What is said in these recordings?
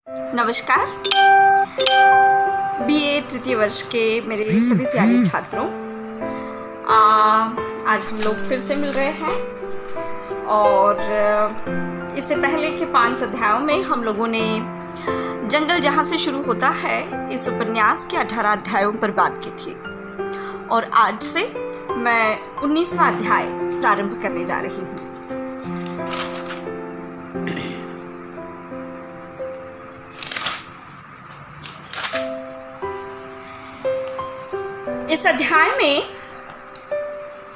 नमस्कार। बीए तृतीय वर्ष के मेरे सभी प्यारे छात्रों, आज हम लोग फिर से मिल रहे हैं और इससे पहले के 5 अध्यायों में हम लोगों ने जंगल जहाँ से शुरू होता है इस उपन्यास के 18 अध्यायों पर बात की थी और आज से मैं 19वां अध्याय प्रारंभ करने जा रही हूँ। इस अध्याय में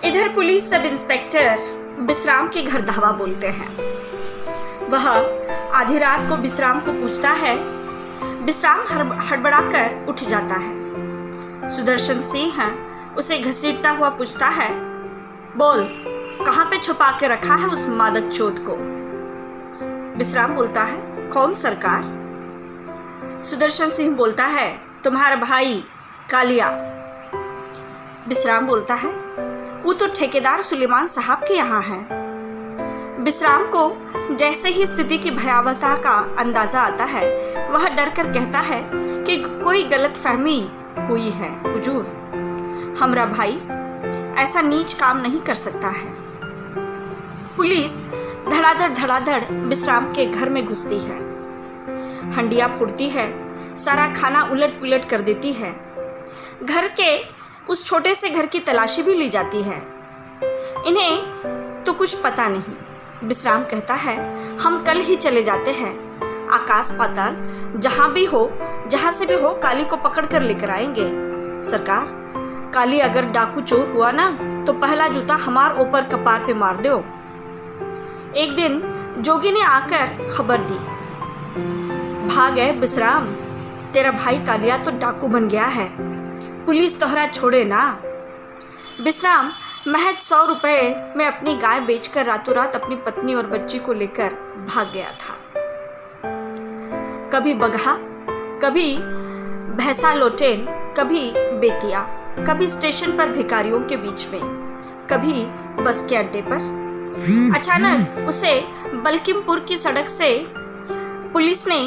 इधर पुलिस सब इंस्पेक्टर विश्राम के घर धावा बोलते हैं। वह आधी रात को विश्राम को पूछता है। विश्राम हड़बड़ाकर उठ जाता है। सुदर्शन सिंह उसे घसीटता हुआ पूछता है, बोल, कहाँ पे छुपा के रखा है उस मादक चोद को? विश्राम बोलता है, कौन सरकार? सुदर्शन सिंह बोलता है, तुम्हारा भाई कालिया। विश्राम बोलता है, वो तो ठेकेदार सुलेमान साहब के यहाँ है। विश्राम को जैसे ही स्थिति की भयावहता का अंदाजा आता है वह डर कर कहता है कि कोई गलतफहमी हुई है हुजूर, हमारा भाई ऐसा नीच काम नहीं कर सकता है। पुलिस धड़ाधड़ विश्राम के घर में घुसती है, हंडिया फोड़ती है, सारा खाना उलट पुलट कर देती है। घर के उस छोटे से घर की तलाशी भी ली जाती है। इन्हें तो कुछ पता नहीं। विश्राम कहता है, हम कल ही चले जाते हैं। आकाश पाताल जहाँ भी हो, जहाँ से भी हो, काली को पकड़ कर लेकर आएंगे। सरकार, काली अगर डाकू चोर हुआ ना तो पहला जूता हमार ऊपर कपार पे मार दो। एक दिन जोगी ने आकर खबर दी, भाग है विश्राम, तेरा भाई कालिया तो डाकू बन गया है, पुलिस तोहरा छोड़े ना। विश्राम महज 100 रुपए में अपनी गाय बेचकर रातों रात अपनी पत्नी और बच्ची को लेकर भाग गया था। कभी बगहा, कभी भैंसा लोटेन, कभी बेतिया, कभी स्टेशन पर भिखारियों के बीच में, कभी बस के अड्डे पर। अचानक उसे बल्किमपुर की सड़क से पुलिस ने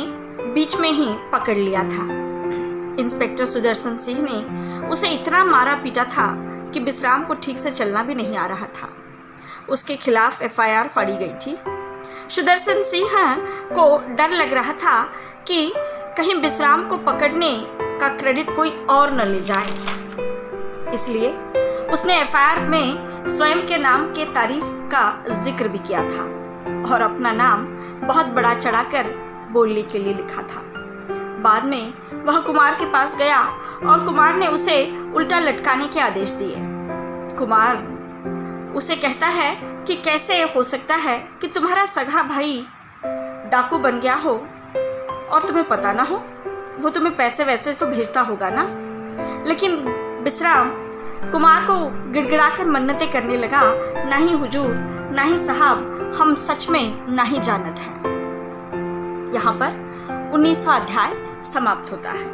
बीच में ही पकड़ लिया था। इंस्पेक्टर सुदर्शन सिंह ने उसे इतना मारा पीटा था कि विश्राम को ठीक से चलना भी नहीं आ रहा था। उसके खिलाफ एफआईआर फाड़ी गई थी। सुदर्शन सिंह को डर लग रहा था कि कहीं विश्राम को पकड़ने का क्रेडिट कोई और न ले जाए, इसलिए उसने एफआईआर में स्वयं के नाम के तारीफ का जिक्र भी किया था और अपना नाम बहुत बड़ा चढ़ाकर बोलने के लिए लिखा था। बाद में वह कुमार के पास गया और कुमार ने उसे उल्टा लटकाने के आदेश दिए। कुमार उसे कहता है कि कैसे हो सकता है कि तुम्हारा सगा भाई डाकू बन गया हो और तुम्हें पता ना हो। वो तुम्हें पैसे वैसे तो भेजता होगा ना। लेकिन विश्राम कुमार को गिड़गिड़ाकर मन्नतें करने लगा, नहीं हुजूर, नहीं साहब, हम सच में नहीं जानत हैं। यहाँ पर 19वां अध्याय समाप्त होता है।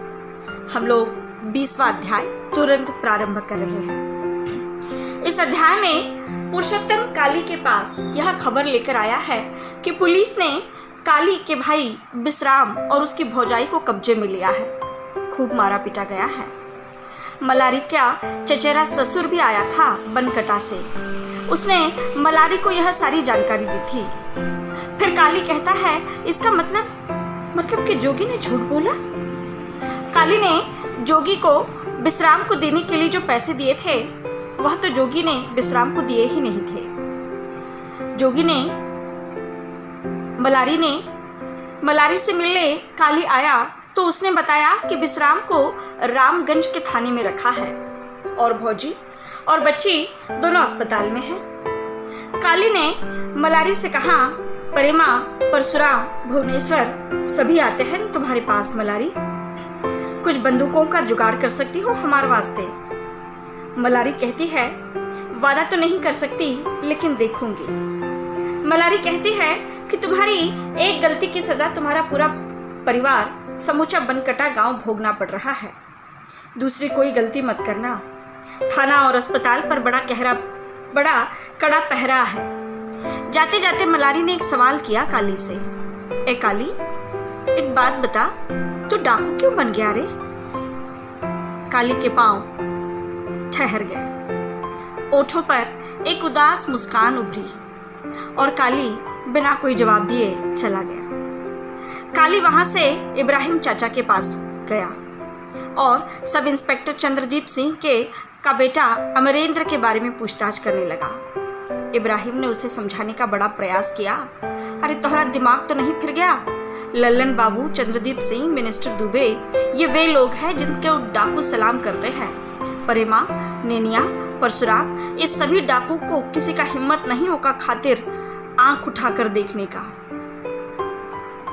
हम लोग 20वां अध्याय तुरंत प्रारंभ कर रहे हैं। इस अध्याय में पुरुषोत्तम काली के पास यह खबर लेकर आया है कि पुलिस ने काली के भाई विश्राम और उसकी भौजाई को कब्जे में लिया है। खूब मारा पीटा गया है। मलारी का चचेरा ससुर भी आया था बनकटा से। उसने मलारी को यह सारी जानकारी दी थी। फिर काली कहता है, इसका मतलब कि जोगी ने झूठ बोला। काली ने जोगी को विश्राम को देने के लिए जो पैसे दिए थे वह तो जोगी ने विश्राम को दिए ही नहीं थे। जोगी ने मलारी से मिलने काली आया तो उसने बताया कि विश्राम को रामगंज के थाने में रखा है और भौजी और बच्ची दोनों अस्पताल में हैं। काली ने मलारी से कहा, प्रेमा, परशुराम, भुवनेश्वर सभी आते हैं तुम्हारे पास मलारी, कुछ बंदूकों का जुगाड़ कर सकती हो हमारे वास्ते? मलारी कहती है, वादा तो नहीं कर सकती लेकिन देखूंगी। मलारी कहती है कि तुम्हारी एक गलती की सजा तुम्हारा पूरा परिवार, समूचा बनकटा गांव भोगना पड़ रहा है। दूसरी कोई गलती मत करना। थाना और अस्पताल पर बड़ा कड़ा पहरा है। जाते जाते मलारी ने एक सवाल किया काली से, ए काली, एक बात बता, तू डाकू क्यों बन गया रे? काली के पांव ठहर गए। ओठों पर एक उदास मुस्कान उभरी और काली बिना कोई जवाब दिए चला गया। काली वहां से इब्राहिम चाचा के पास गया और सब इंस्पेक्टर चंद्रदीप सिंह का बेटा अमरेंद्र के बारे में पूछताछ करने लगा। इब्राहिम ने उसे समझाने का बड़ा प्रयास किया। अरे तोहरा दिमाग तो नहीं फिर गया? लल्लन बाबू, चंद्रदीप सिंह, मिनिस्टर दुबे, ये वे लोग हैं जिनके डाकू सलाम करते हैं। परेमा, नेनिया, परशुराम, इस सभी डाकू को किसी का हिम्मत नहीं होगा खातिर आंख उठाकर देखने का।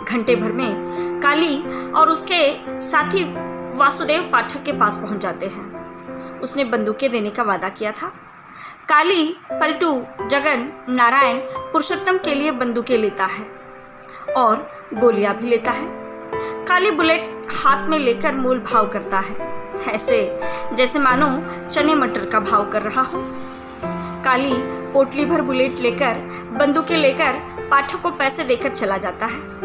घंटे भर में काली और उसके साथी वासुदेव पाठक के पास पहुंच जाते हैं। उसने बंदूकें देने का वादा किया था। काली पलटू, जगन, नारायण, पुरुषोत्तम के लिए बंदूकें लेता है और गोलियां भी लेता है। काली बुलेट हाथ में लेकर मूल भाव करता है, ऐसे जैसे मानो चने मटर का भाव कर रहा हो। काली पोटली भर बुलेट लेकर, बंदूकें लेकर पाठक को पैसे देकर चला जाता है।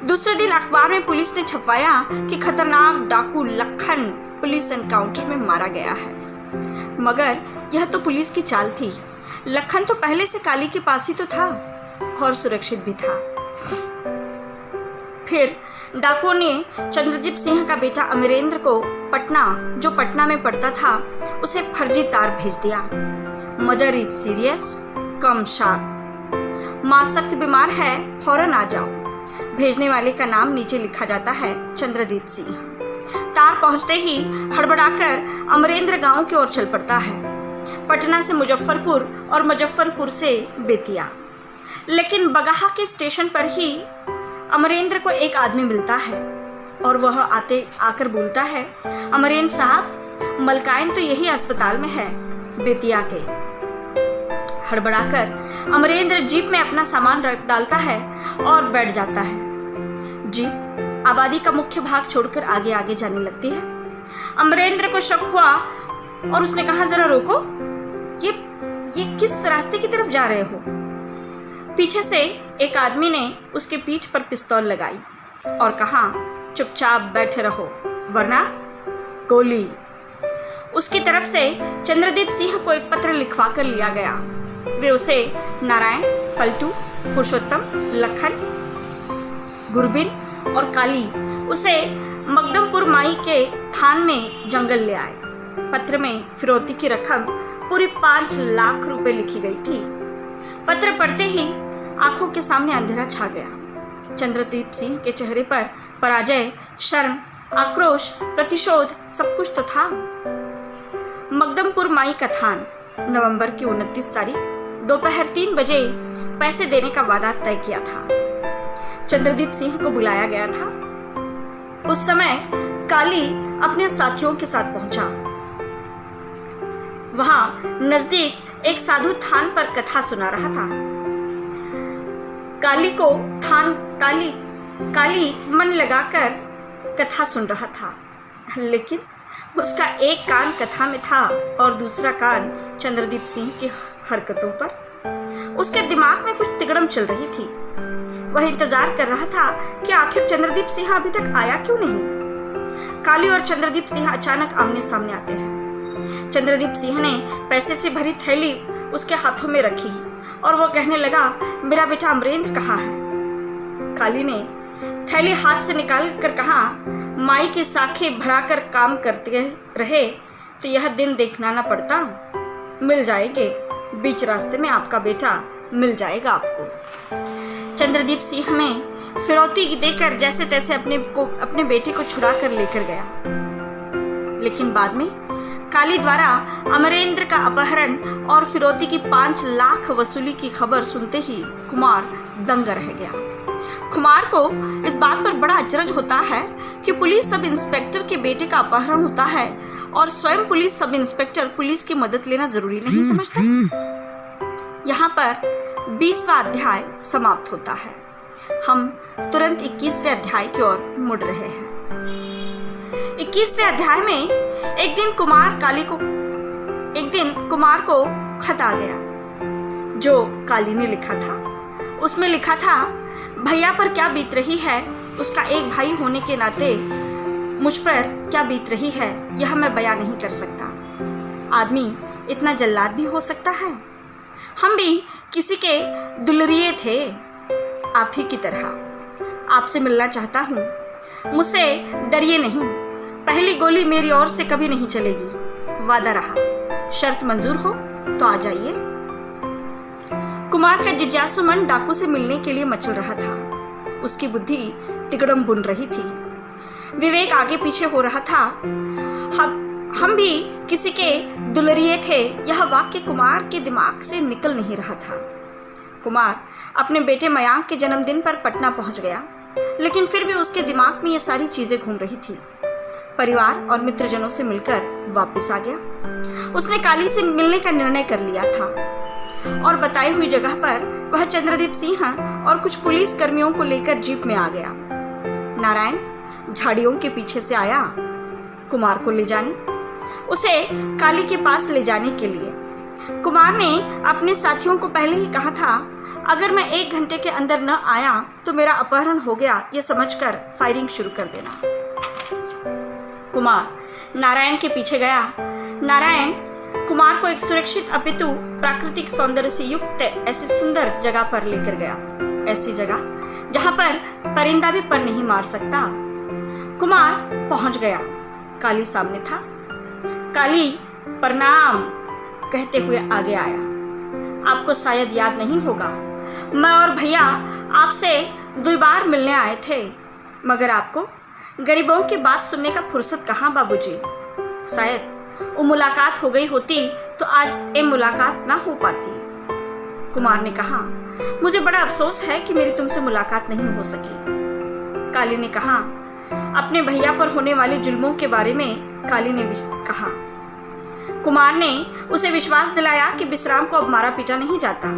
दूसरे दिन अखबार में पुलिस ने छपवाया कि खतरनाक डाकू लखन पुलिस एनकाउंटर में मारा गया है। मगर यह तो पुलिस की चाल थी। लखन तो पहले से काली के पास ही तो था और सुरक्षित भी था। फिर डाकुओं ने चंद्रदीप सिंह का बेटा अमरेंद्र को पटना, जो पटना में पढ़ता था, उसे फर्जी तार भेज दिया। Mother is serious, come sharp. माँ सख्त बीमार है, फौरन आ जाओ। भेजने वाले का नाम नीचे लिखा जाता है, चंद्रदीप सिंह। तार पहुंचते ही हड़बड़ाकर अमरेंद्र गांव की ओर चल पड़ता है, पटना से मुजफ्फरपुर और मुजफ्फरपुर से बेतिया। लेकिन बगहा के स्टेशन पर ही अमरेंद्र को एक आदमी मिलता है और वह आकर बोलता है, अमरेंद्र साहब, मलकाइन तो यही अस्पताल में है, बेतिया के। हड़बड़ाकर अमरेंद्र जीप में अपना सामान रख डालता है और बैठ जाता है। जीप आबादी का मुख्य भाग छोड़कर आगे आगे जाने लगती है। अमरेंद्र को शक हुआ और उसने कहा, जरा रोको, ये किस रास्ते की तरफ जा रहे हो? पीछे से एक आदमी ने उसके पीठ पर पिस्तौल लगाई और कहा, चुपचाप बैठे रहो वरना गोली। उसकी तरफ से चंद्रदीप सिंह को एक पत्र लिखवा कर लिया गया। वे उसे नारायण, पलटू, पुरुषोत्तम, लखन, गुरबिन और काली उसे मकदमपुर माई के थान में जंगल ले आए। पत्र में फिरौती की रकम पूरी 5 लाख रुपए लिखी गई थी। पत्र पढ़ते ही आंखों के सामने अंधेरा छा गया। चंद्रदीप सिंह के चेहरे पर पराजय, शर्म, आक्रोश, प्रतिशोध सब कुछ तो था। मकदमपुर माई का थान, नवंबर की 29 तारीख दोपहर 3 बजे पैसे देने का वादा तय किया था। चंद्रदीप सिंह को बुलाया गया था। उस समय काली अपने साथियों के साथ पहुंचा। वहां नजदीक एक साधु थान पर कथा सुना रहा था। काली मन लगाकर कथा सुन रहा था, लेकिन उसका एक कान कथा में था और दूसरा कान चंद्रदीप सिंह की हरकतों पर। उसके दिमाग में कुछ तिगड़म चल रही थी। वह इंतजार कर रहा था कि आखिर चंद्रदीप सिंह अभी तक आया क्यों नहीं। काली और चंद्रदीप सिंह अचानक आमने सामने आते हैं। चंद्रदीप सिंह ने पैसे से भरी थैली उसके हाथों में रखी और वो कहने लगा, मेरा बेटा अमरेंद्र कहाँ है? काली ने थैली हाथ से निकाल कर कहा, माई की साखी भराकर काम करते रहे तो यह दिन देखना ना पड़ता। मिल जाएंगे, बीच रास्ते में आपका बेटा मिल जाएगा आपको। चंद्रदीप सिंह में फिरौती देकर जैसे तैसे अपने बेटे को छुड़ा कर लेकर गया। लेकिन बाद में काली द्वारा अमरेंद्र का अपहरण और फिरौती की 5 लाख वसूली की खबर सुनते ही कुमार दंग रह गया। कुमार को इस बात पर बड़ा अचरज होता है कि पुलिस सब इंस्पेक्टर के बेटे का अपहरण होता है और स्वयं पुलिस सब इंस्पेक्टर पुलिस की मदद लेना जरूरी नहीं समझता। यहाँ पर 20वां अध्याय समाप्त होता है। हम तुरंत 21वें अध्याय की ओर मुड़ रहे हैं। 21वें अध्याय में एक दिन कुमार को खत आ गया जो काली ने लिखा था। उसमें लिखा था, भैया पर क्या बीत रही है उसका एक भाई होने के नाते मुझ पर क्या बीत रही है यह मैं बयां नहीं कर सकता। आदमी इतना जल्लाद भी हो सकता है। हम भी किसी के दुलरिये थे, आप ही की तरह। आपसे मिलना चाहता हूँ, मुझसे डरिए नहीं। पहली गोली मेरी ओर से कभी नहीं चलेगी, वादा रहा। शर्त मंजूर हो तो आ जाइए। कुमार का जिज्ञासु मन डाकू से मिलने के लिए मचल रहा था। उसकी बुद्धि तिकड़म बुन रही थी, विवेक आगे पीछे हो रहा था। हम भी किसी के दुलरिये थे, यह वाक्य कुमार के दिमाग से निकल नहीं रहा था। कुमार अपने बेटे मयांक के जन्मदिन पर पटना पहुंच गया, लेकिन फिर भी उसके दिमाग में ये सारी चीजें घूम रही थी। परिवार और मित्रजनों से मिलकर वापस आ गया। उसने काली से मिलने का निर्णय कर लिया था और बताई हुई जगह पर वह चंद्रदीप सिंह और कुछ पुलिस कर्मियों को लेकर जीप में आ गया। नारायण झाड़ियों के पीछे से आया कुमार को ले जाने, उसे काली के पास ले जाने के लिए। कुमार ने अपने साथियों को पहले ही कहा था, अगर मैं 1 घंटे के अंदर न आया तो मेरा अपहरण हो गया, ये समझकर फायरिंग शुरू कर देना। कुमार नारायण के पीछे गया। नारायण कुमार को एक सुरक्षित अपितु प्राकृतिक सौंदर्य से युक्त ऐसी सुंदर जगह पर लेकर गया, ऐसी जगह जहां पर परिंदा भी पर नहीं मार सकता। कुमार पहुंच गया। काली सामने था। काली प्रणाम कहते हुए आगे आया। आपको शायद याद नहीं होगा, मैं और भैया आपसे 2 बार मिलने आए थे, मगर आपको गरीबों की बात सुनने का फुर्सत कहाँ बाबूजी। शायद वो मुलाकात हो गई होती तो आज ये मुलाकात ना हो पाती। कुमार ने कहा, मुझे बड़ा अफसोस है कि मेरी तुमसे मुलाकात नहीं हो सकी। काली ने कहा, अपने भैया पर होने वाले जुल्मों के बारे में काली ने कहा। कुमार ने उसे विश्वास दिलाया कि विश्राम को अब मारा पीटा नहीं जाता,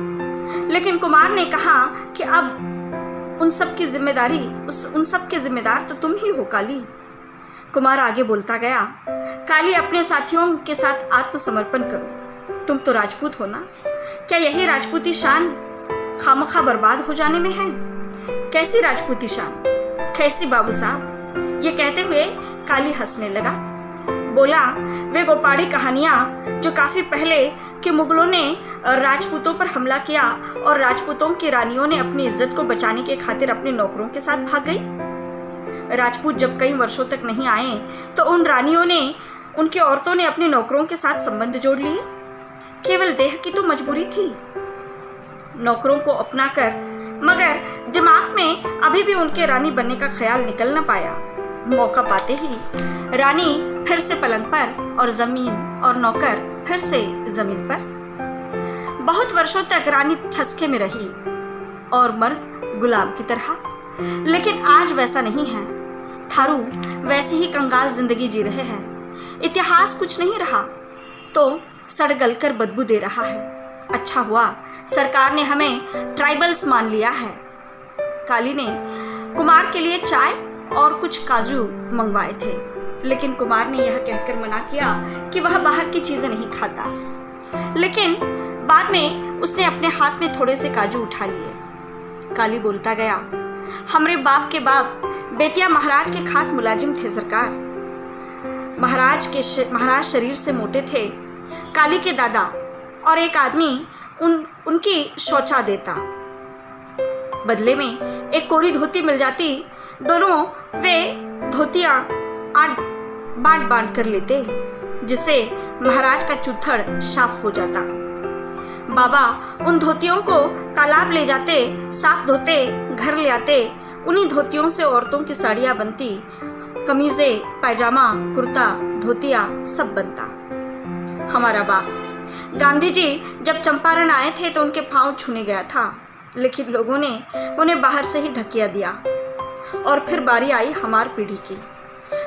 लेकिन कुमार ने कहा कि अब उन सब की जिम्मेदार तो तुम ही हो काली। कुमार आगे बोलता गया, काली अपने साथियों के साथ आत्मसमर्पण करो। तुम तो राजपूत हो ना, क्या यही राजपूती शान खामखा बर्बाद हो जाने में है? कैसी राजपूती शान, कैसी बाबू साहब। ये कहते हुए काली हंसने लगा। बोला, वे गोपाड़ी कहानियां जो काफी पहले के मुगलों ने राजपूतों पर हमला किया और राजपूतों की रानियों ने अपनी इज्जत को बचाने के खातिर अपने नौकरों के साथ भाग गई। राजपूत जब कई वर्षों तक नहीं आए तो उन रानियों ने, उनकी औरतों ने अपने नौकरों के साथ संबंध जोड़ लिए। केवल देह की तो मजबूरी थी नौकरों को अपना कर, मगर दिमाग में अभी भी उनके रानी बनने का ख्याल निकल न पाया। मौका पाते ही रानी फिर से पलंग पर और जमीन और नौकर फिर से जमीन पर। बहुत वर्षों तक रानी ठसके में रही और मर्द गुलाम की तरह, लेकिन आज वैसा नहीं है। थारू वैसी ही कंगाल जिंदगी जी रहे हैं। इतिहास कुछ नहीं रहा तो सड़ गल कर बदबू दे रहा है। अच्छा हुआ सरकार ने हमें ट्राइबल्स मान लिया है। काली ने कुमार के लिए चाय और कुछ काजू मंगवाए थे, लेकिन कुमार ने यह कहकर मना किया कि वह बाहर की चीजें नहीं खाता। लेकिन बाद में उसने अपने हाथ में थोड़े से काजू उठा लिए। काली बोलता गया, हमरे बाप के बाप बेतिया महाराज के खास मुलाजिम थे सरकार। महाराज शरीर से मोटे थे। काली के दादा और एक आदमी उनकी शौचा देता। बदले में एक कोरी धोती मिल जाती। दोनों वे धोतियां बांट बांट कर लेते, जिससे महाराज का चूथड़ साफ हो जाता। बाबा उन धोतियों को तालाब ले जाते, साफ धोते, घर ले आते। उन्हीं धोतियों से औरतों की साड़ियाँ बनती, कमीजें, पैजामा, कुर्ता, धोतियाँ सब बनता। हमारा बाप गांधी जी जब चंपारण आए थे तो उनके पाँव छूने गया था, लेकिन लोगों ने उन्हें बाहर से ही धकिया दिया। और फिर बारी आई हमार पीढ़ी की।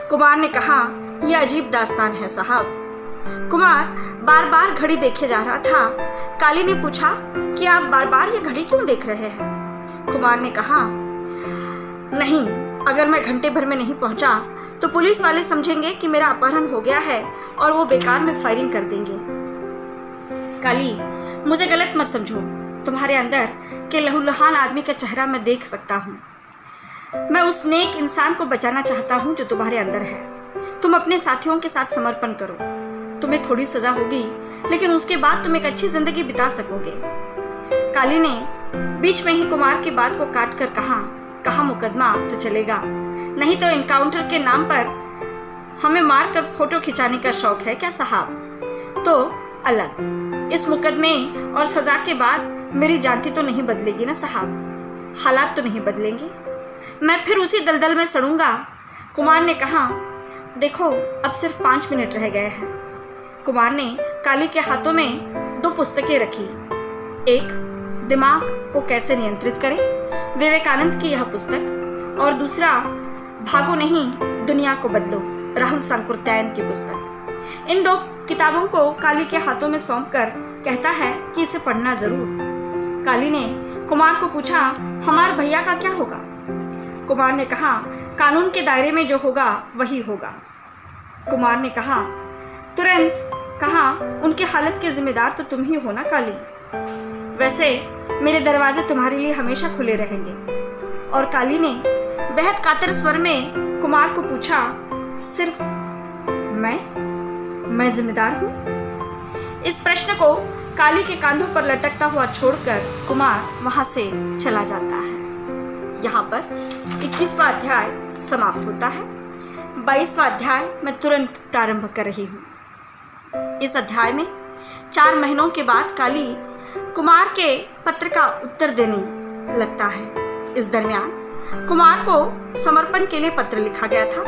कुमार ने कहा, यह अजीब दास्तान है साहब। कुमार बार बार घड़ी देखे जा रहा था। काली ने पूछा कि आप बार बार ये घड़ी क्यों देख रहे हैं? कुमार ने कहा, नहीं, अगर मैं घंटे भर में नहीं पहुंचा तो पुलिस वाले समझेंगे कि मेरा अपहरण हो गया है और वो बेकार में फायरिंग कर देंगे। काली, मुझे गलत मत समझो, तुम्हारे अंदर के लहूलुहान आदमी का चेहरा मैं देख सकता हूँ। मैं उस नेक इंसान को बचाना चाहता हूँ जो तुम्हारे अंदर है। तुम अपने साथियों के साथ समर्पण करो। तुम्हें थोड़ी सजा होगी, लेकिन उसके बाद तुम एक अच्छी जिंदगी बिता सकोगे। काली ने बीच में ही कुमार की बात को काट कर कहा मुकदमा तो चलेगा, नहीं तो इनकाउंटर के नाम पर हमें मार कर फोटो खिंचाने का शौक है क्या साहब? तो अलग, इस मुकदमे और सजा के बाद मेरी जानती तो नहीं बदलेगी ना साहब, हालात तो नहीं बदलेंगे, मैं फिर उसी दलदल में सड़ूंगा। कुमार ने कहा, देखो अब सिर्फ 5 मिनट रह गए हैं। कुमार ने काली के हाथों में 2 पुस्तकें रखी। एक, दिमाग को कैसे नियंत्रित करें, विवेकानंद की यह पुस्तक, और दूसरा, भागो नहीं दुनिया को बदलो, राहुल सांकृत्यायन की पुस्तक। इन 2 किताबों को काली के हाथों में सौंपकर कहता है कि इसे पढ़ना जरूर। काली ने कुमार को पूछा, हमारे भैया का क्या होगा? कुमार ने कहा, कानून के दायरे में जो होगा वही होगा। कुमार ने कहा, तुरंत कहा, उनकी हालत के जिम्मेदार तो तुम ही हो ना काली। वैसे मेरे दरवाजे तुम्हारे लिए हमेशा खुले रहेंगे। और काली ने बेहद कातर स्वर में कुमार को पूछा, सिर्फ मैं जिम्मेदार हूँ? इस प्रश्न को काली के कांधों पर लटकता हुआ छोड़कर कुमार वहां से चला जाता है। यहाँ पर 21वां अध्याय समाप्त होता है। 22वां अध्याय मैं तुरंत प्रारंभ कर रही हूँ। इस अध्याय में 4 महीनों के बाद काली कुमार के पत्र का उत्तर देने लगता है। इस दरमियान कुमार को समर्पण के लिए पत्र लिखा गया था।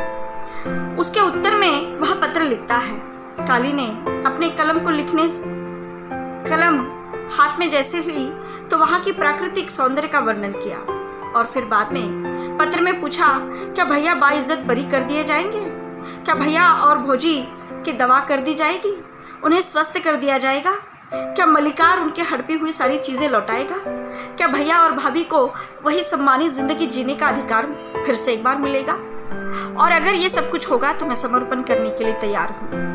उसके उत्तर में वह पत्र लिखता है। काली ने अपने कलम हाथ में जैसे ली तो वहां की प्राकृतिक सौंदर्य का वर्णन किया, और फिर बाद में पत्र में पूछा, क्या भैया बाइज्जत बरी कर दिए जाएंगे? क्या भैया और भोजी की दवा कर दी जाएगी? उन्हें स्वस्थ कर दिया जाएगा? क्या मलिकार उनके हड़पी हुई सारी चीज़ें लौटाएगा? क्या भैया और भाभी को वही सम्मानित जिंदगी जीने का अधिकार फिर से एक बार मिलेगा? और अगर ये सब कुछ होगा तो मैं समर्पण करने के लिए तैयार हूँ।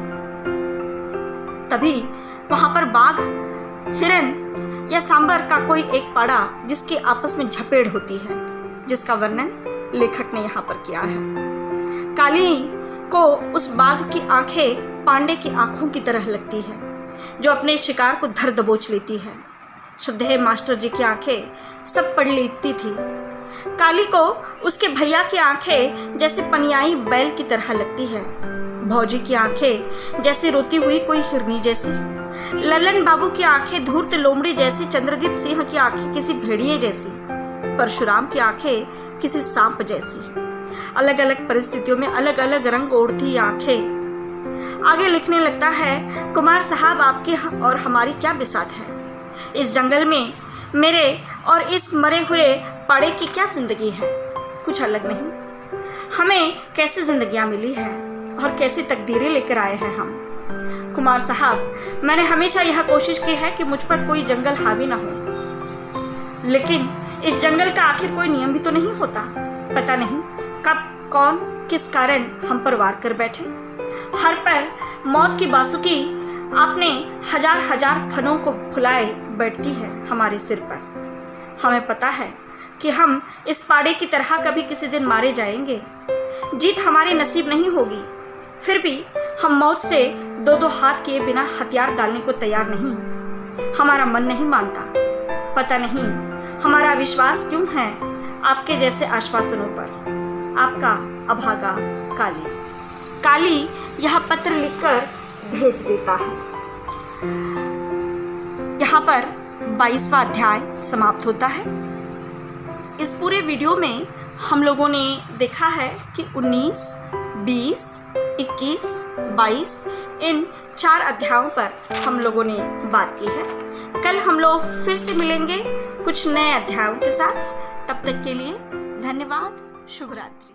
तभी वहां पर बाघ, हिरन या सांबर का कोई एक पाड़ा जिसकी आपस में झपेड़ होती है, जिसका वर्णन लेखक ने यहाँ पर किया है। काली को उस बाघ की आंखें पांडे की आंखों की तरह लगती है, जो अपने शिकार को धर दबोच लेती है। श्रद्धेय मास्टर जी की आंखें सब पढ़ लेती थी। काली को उसके भैया की आंखें जैसे पनियाई बैल की तरह लगती है। भौजी की आंखें जैसे रोती हुई कोई हिरनी जैसी। ललन बाबू की आंखें धूर्त लोमड़ी जैसी। चंद्रदीप सिंह की आंखें किसी भेड़िए जैसी। परशुराम की आंखें किसी सांप जैसी। अलग अलग परिस्थितियों में अलग अलग रंग ओढ़ती आंखें। आगे लिखने लगता है, कुमार साहब आपकी और हमारी क्या बिसात है? इस जंगल में मेरे और इस मरे हुए पाड़े की क्या जिंदगी है? कुछ अलग नहीं। हमें कैसी जिंदगियां मिली है और कैसी तकदीरें लेकर आए हैं हम। कुमार साहब, मैंने हमेशा यह कोशिश की है कि मुझ पर कोई जंगल हावी ना हो, लेकिन इस जंगल का आखिर कोई नियम भी तो नहीं होता। पता नहीं कब कौन किस कारण हम पर वार कर बैठे। हर पल मौत की बासुकी आपने हजार हजार फनों को फुलाए बैठती है हमारे सिर पर। हमें पता है कि हम इस पाड़े की तरह कभी किसी दिन मारे जाएंगे। जीत हमारे नसीब नहीं होगी, फिर भी हम मौत से 2-2 हाथ किए बिना हथियार डालने को तैयार नहीं। हमारा मन नहीं मानता। पता नहीं हमारा विश्वास क्यों है आपके जैसे आश्वासनों पर। आपका अभागा काली। काली यह पत्र लिखकर भेज देता है। यहाँ पर 22वां अध्याय समाप्त होता है। इस पूरे वीडियो में हम लोगों ने देखा है कि 19, 20, 21, 22 इन 4 अध्यायों पर हम लोगों ने बात की है। कल हम लोग फिर से मिलेंगे कुछ नए अध्यायों के साथ। तब तक के लिए धन्यवाद। शुभ रात्रि।